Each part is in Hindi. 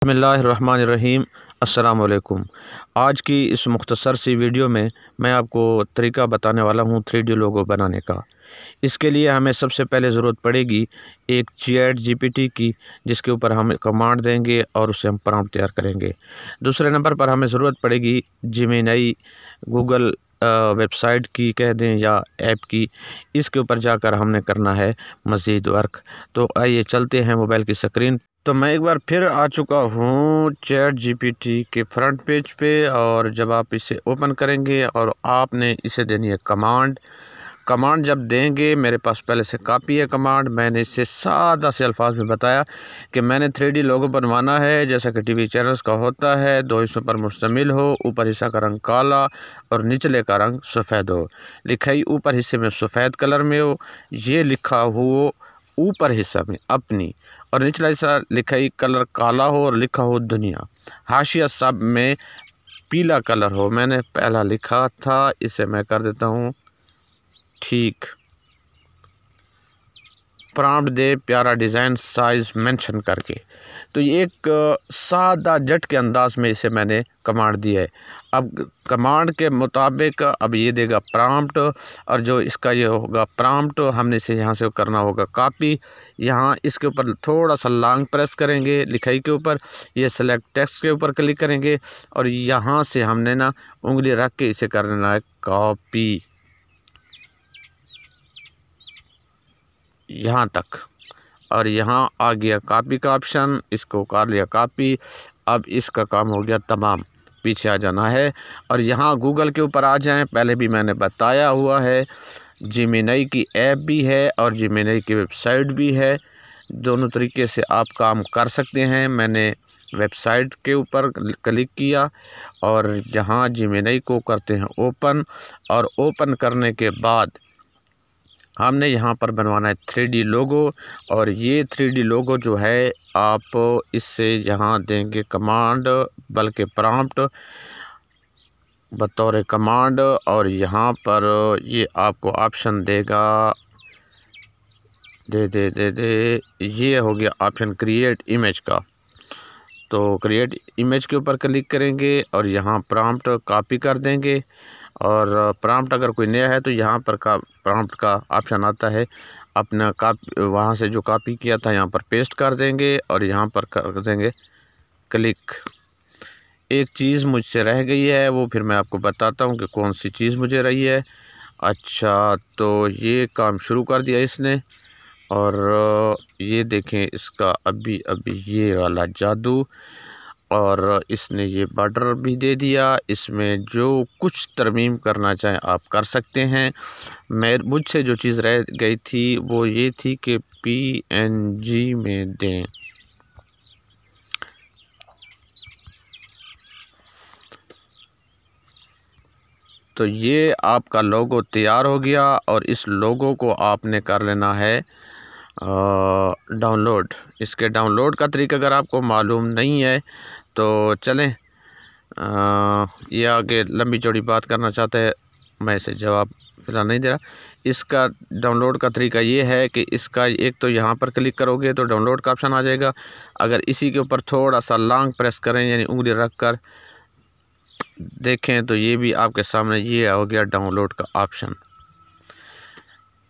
बिस्मिल्लाहिर्रहमानिर्रहीम। अस्सलाम वालेकुम। आज की इस मुख्तसर सी वीडियो में मैं आपको तरीका बताने वाला हूँ 3D लोगो बनाने का। इसके लिए हमें सबसे पहले ज़रूरत पड़ेगी एक चैट जीपीटी की, जिसके ऊपर हम कमांड देंगे और उससे हम प्रॉम्प्ट तैयार करेंगे। दूसरे नंबर पर हमें ज़रूरत पड़ेगी जेमिनी गूगल वेबसाइट की कह दें या ऐप की। इसके ऊपर जाकर हमने करना है मज़ीद वर्क। तो आइए चलते हैं मोबाइल की स्क्रीन। तो मैं एक बार फिर आ चुका हूँ चैट जीपीटी के फ्रंट पेज पे, और जब आप इसे ओपन करेंगे और आपने इसे देनी है कमांड जब देंगे, मेरे पास पहले से कापी है कमांड। मैंने इसे सादा से अल्फाज में बताया कि मैंने 3D लोगो बनवाना है, जैसा कि टीवी चैनल्स का होता है, 2 हिस्सों पर मुश्तमिल हो। ऊपर हिस्सा का रंग काला और निचले का रंग सफ़ेद हो। लिखाई ऊपर हिस्से में सफ़ेद कलर में हो, ये लिखा हो ऊपर हिस्सा में अपनी, और निचला हिस्सा लिखाई कलर काला हो और लिखा हो दुनिया। हाशिया सब में पीला कलर हो। मैंने पहला लिखा था, इसे मैं कर देता हूँ ठीक। प्रॉम्प्ट दे प्यारा डिज़ाइन साइज़ मेंशन करके। तो ये एक सादा जट के अंदाज में इसे मैंने कमांड दी है। अब कमांड के मुताबिक अब ये देगा प्रॉम्प्ट, और जो इसका ये होगा प्रॉम्प्ट, हमने इसे यहाँ से करना होगा कॉपी। यहाँ इसके ऊपर थोड़ा सा लॉन्ग प्रेस करेंगे लिखाई के ऊपर, ये सेलेक्ट टेक्स्ट के ऊपर क्लिक करेंगे, और यहाँ से हमने ना उंगली रख के इसे करना है कॉपी यहाँ तक, और यहाँ आ गया कॉपी का ऑप्शन, इसको कर लिया कॉपी। अब इसका काम हो गया तमाम, पीछे आ जाना है और यहाँ गूगल के ऊपर आ जाएं। पहले भी मैंने बताया हुआ है, जेमिनी की ऐप भी है और जेमिनी की वेबसाइट भी है। दोनों तरीके से आप काम कर सकते हैं। मैंने वेबसाइट के ऊपर क्लिक किया और जहाँ जेमिनी को करते हैं ओपन, और ओपन करने के बाद हमने यहाँ पर बनवाना है 3D लोगो। और ये 3D लोगो जो है आप इससे यहाँ देंगे कमांड, बल्कि प्रॉम्प्ट बतौर कमांड, और यहाँ पर ये आपको ऑप्शन देगा, दे ये हो गया ऑप्शन क्रिएट इमेज का। तो क्रिएट इमेज के ऊपर क्लिक करेंगे और यहाँ प्रॉम्प्ट कॉपी कर देंगे, और प्रॉम्प्ट अगर कोई नया है तो यहाँ पर प्रॉम्प्ट का ऑप्शन आता है, अपना वहाँ से जो कॉपी किया था यहाँ पर पेस्ट कर देंगे और यहाँ पर कर देंगे क्लिक। एक चीज़ मुझसे रह गई है, वो फिर मैं आपको बताता हूँ कि कौन सी चीज़ मुझे रही है। अच्छा, तो ये काम शुरू कर दिया इसने, और ये देखें इसका अभी ये वाला जादू, और इसने ये बॉर्डर भी दे दिया। इसमें जो कुछ तरमीम करना चाहें आप कर सकते हैं। मुझसे जो चीज़ रह गई थी वो ये थी कि PNG में दें। तो ये आपका लोगो तैयार हो गया, और इस लोगो को आपने कर लेना है डाउनलोड। इसके डाउनलोड का तरीका अगर आपको मालूम नहीं है तो चलें, ये आगे लंबी चौड़ी बात करना चाहता है, मैं इसे जवाब फ़िलहाल नहीं दे रहा। इसका डाउनलोड का तरीका ये है कि इसका एक तो यहाँ पर क्लिक करोगे तो डाउनलोड का ऑप्शन आ जाएगा। अगर इसी के ऊपर थोड़ा सा लॉन्ग प्रेस करें, यानी उंगली रख कर देखें, तो ये भी आपके सामने ये हो गया डाउनलोड का ऑप्शन।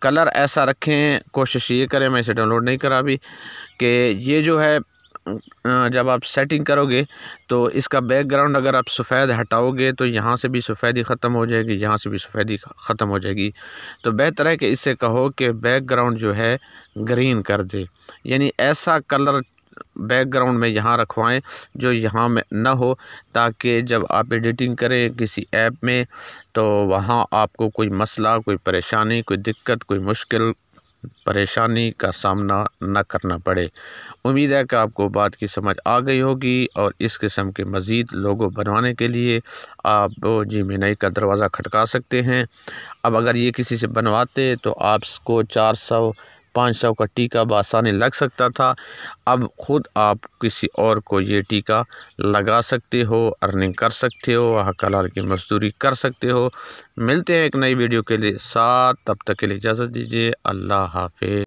कलर ऐसा रखें, कोशिश ये करें, मैं इसे डाउनलोड नहीं करा अभी, कि ये जो है जब आप सेटिंग करोगे तो इसका बैकग्राउंड अगर आप सफ़ेद हटाओगे तो यहाँ से भी सफ़ेदी ख़त्म हो जाएगी, यहाँ से भी सफ़ेदी ख़त्म हो जाएगी। तो बेहतर है कि इससे कहो कि बैकग्राउंड जो है ग्रीन कर दे, यानी ऐसा कलर बैकग्राउंड में यहाँ रखवाएं जो यहाँ में ना हो, ताकि जब आप एडिटिंग करें किसी ऐप में तो वहाँ आपको कोई मसला, कोई परेशानी, कोई दिक्कत, कोई मुश्किल परेशानी का सामना न करना पड़े। उम्मीद है कि आपको बात की समझ आ गई होगी, और इस किस्म के मज़ीद लोगो बनवाने के लिए आप जेमिनी का दरवाज़ा खटका सकते हैं। अब अगर ये किसी से बनवाते तो आपको 400-500 का टीका बआसानी लग सकता था। अब ख़ुद आप किसी और को ये टीका लगा सकते हो, अर्निंग कर सकते हो, हक हलाल की मज़दूरी कर सकते हो। मिलते हैं एक नई वीडियो के लिए साथ, तब तक के लिए इजाज़त दीजिए। अल्लाह हाफ़िज़।